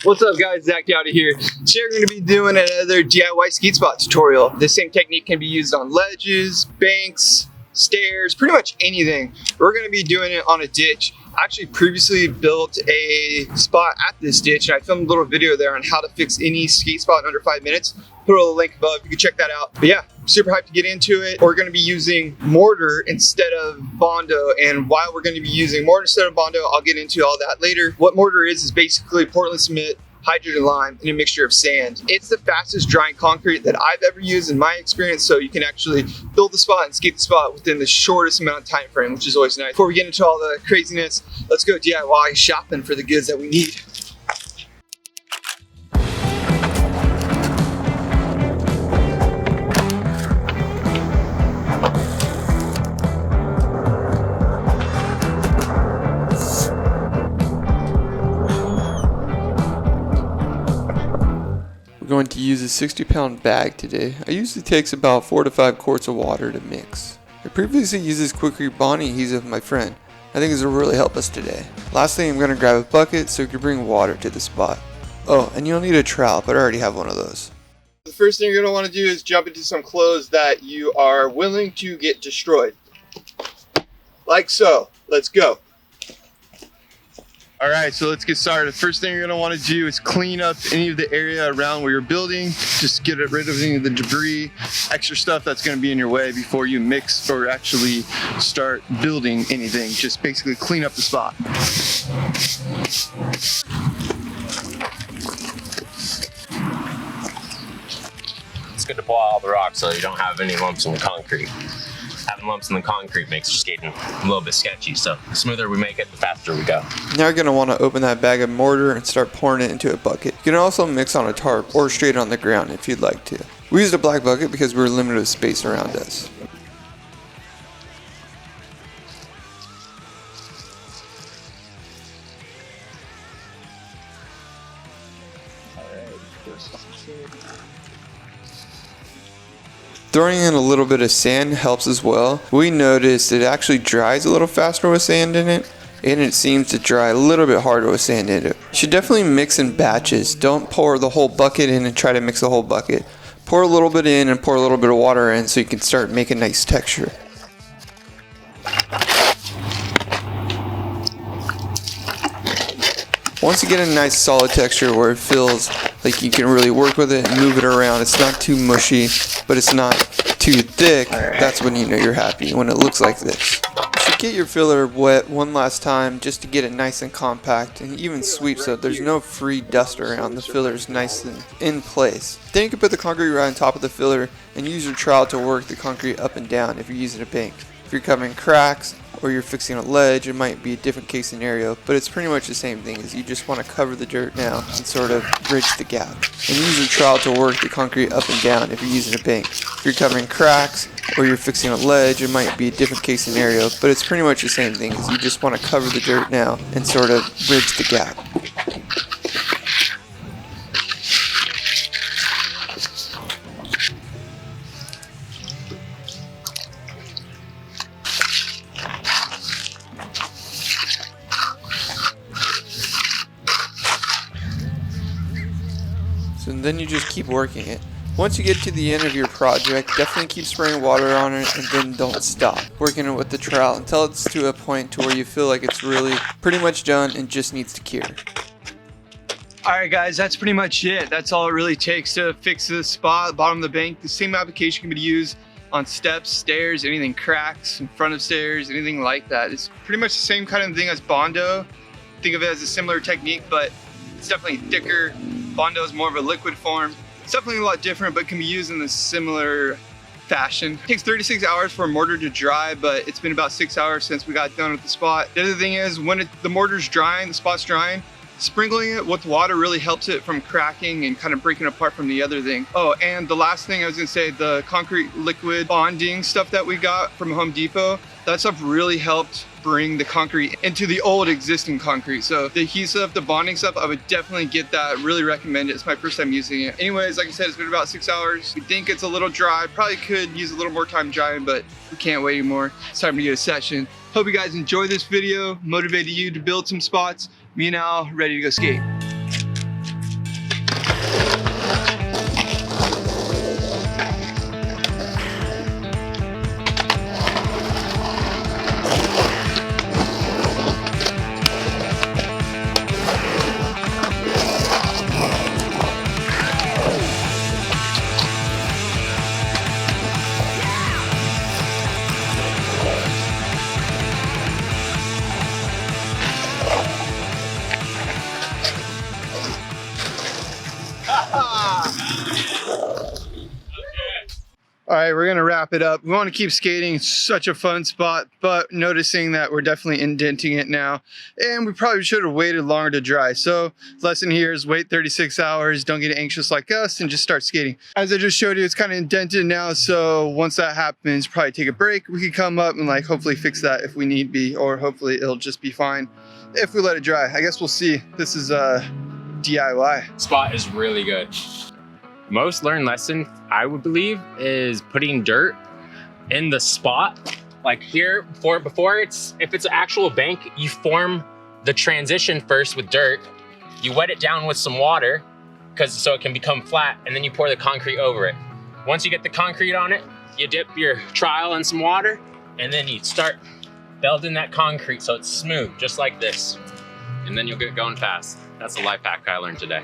What's up guys, Zach Yowdy here. Today we're going to be doing another DIY skeet spot tutorial. This same technique can be used on ledges, banks, stairs, pretty much anything. We're going to be doing it on a ditch. I actually previously built a spot at this ditch and I filmed a little video there on how to fix any skate spot in under 5 minutes. Put a link above, you can check that out. But yeah, super hyped to get into it. We're going to be using mortar instead of Bondo, and while we're going to be using mortar instead of Bondo, I'll get into all that later. What mortar is basically Portland cement, hydrogen lime, and a mixture of sand. It's the fastest drying concrete that I've ever used in my experience, so you can actually build the spot and skate the spot within the shortest amount of time frame, which is always nice. Before we get into all the craziness, let's go DIY shopping for the goods that we need. Going to use a 60-pound bag today. It usually takes about 4 to 5 quarts of water to mix. I previously used this Quikrete bonding adhesive with my friend. I think this will really help us today. Last thing, I'm going to grab a bucket so we can bring water to the spot. Oh, and you'll need a trowel, but I already have one of those. The first thing you're going to want to do is jump into some clothes that you are willing to get destroyed. Like so. Let's go. Alright, so let's get started. The first thing you're going to want to do is clean up any of the area around where you're building. Just get rid of any of the debris, extra stuff that's going to be in your way before you mix or actually start building anything. Just basically clean up the spot. It's good to pull out all the rocks so you don't have any lumps in the concrete. Having lumps in the concrete makes your skating a little bit sketchy, so the smoother we make it, the faster we go. Now you're going to want to open that bag of mortar and start pouring it into a bucket. You can also mix on a tarp or straight on the ground if you'd like to. We used a black bucket because we were limited with space around us. Throwing in a little bit of sand helps as well. We noticed it actually dries a little faster with sand in it, and it seems to dry a little bit harder with sand in it. You should definitely mix in batches. Don't pour the whole bucket in and try to mix the whole bucket. Pour a little bit in and pour a little bit of water in so you can start making nice texture. Once you get a nice solid texture where it feels like you can really work with it and move it around, it's not too mushy, but it's not too thick, that's when you know you're happy, when it looks like this. You should get your filler wet one last time just to get it nice and compact and even sweep so there's no free dust around. The filler is nice and in place. Then you can put the concrete right on top of the filler and use your trowel to work the concrete up and down if you're using a bank. If you're covering cracks or you're fixing a ledge, it might be a different case scenario, but it's pretty much the same thing. Is you just want to cover the dirt now and sort of bridge the gap. And use your trowel to work the concrete up and down if you're using a bank. If you're covering cracks or you're fixing a ledge, it might be a different case scenario, but it's pretty much the same thing. Is you just want to cover the dirt now and sort of bridge the gap. And then you just keep working it. Once you get to the end of your project, definitely keep spraying water on it and then don't stop working it with the trowel until it's to a point to where you feel like it's really pretty much done and just needs to cure. Alright guys, that's pretty much it. That's all it really takes to fix this spot, bottom of the bank. The same application can be used on steps, stairs, anything cracks in front of stairs, anything like that. It's pretty much the same kind of thing as Bondo. Think of it as a similar technique, but it's definitely thicker. Bondo is more of a liquid form. It's definitely a lot different, but can be used in a similar fashion. It takes 36 hours for a mortar to dry, but it's been about 6 hours since we got done with the spot. The other thing is when the mortar's drying, the spot's drying, sprinkling it with water really helps it from cracking and kind of breaking apart from the other thing. Oh, and the last thing I was gonna say, the concrete liquid bonding stuff that we got from Home Depot, that stuff really helped bring the concrete into the old existing concrete. So the adhesive, the bonding stuff, I would definitely get that. Really recommend it. It's my first time using it. Anyways, like I said, it's been about 6 hours. We think it's a little dry. Probably could use a little more time drying, but we can't wait anymore. It's time to get a session. Hope you guys enjoyed this video, motivated you to build some spots. Me and Al ready to go skate. All right, we're gonna wrap it up. We want to keep skating. It's such a fun spot, but noticing that we're definitely indenting it now, and we probably should have waited longer to dry. So lesson here is wait 36 hours. Don't get anxious like us and just start skating. As I just showed you, it's kind of indented now. So once that happens, probably take a break. We can come up and like hopefully fix that if we need be, or hopefully it'll just be fine if we let it dry. I guess we'll see. This is DIY. Spot is really good. Most learned lesson, I would believe, is putting dirt in the spot. Like here, before if it's an actual bank, you form the transition first with dirt. You wet it down with some water, so it can become flat, and then you pour the concrete over it. Once you get the concrete on it, you dip your trowel in some water, and then you start building that concrete so it's smooth, just like this. And then you'll get going fast. That's a life hack I learned today.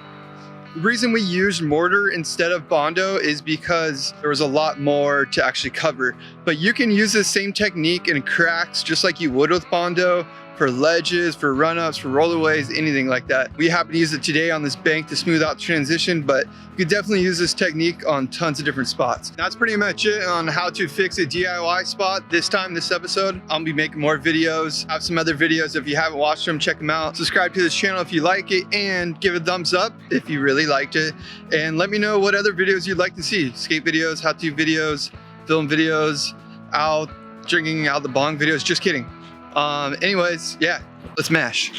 The reason we used mortar instead of Bondo is because there was a lot more to actually cover. But you can use this same technique in cracks just like you would with Bondo, for ledges, for run-ups, for rollerways, anything like that. We happen to use it today on this bank to smooth out the transition, but you could definitely use this technique on tons of different spots. That's pretty much it on how to fix a DIY spot this episode. I'll be making more videos. I have some other videos. If you haven't watched them, check them out. Subscribe to this channel if you like it, and give it a thumbs up if you really liked it. And let me know what other videos you'd like to see. Skate videos, how-to videos, film videos, drinking out the bong videos. Just kidding. Anyways, yeah, let's mash.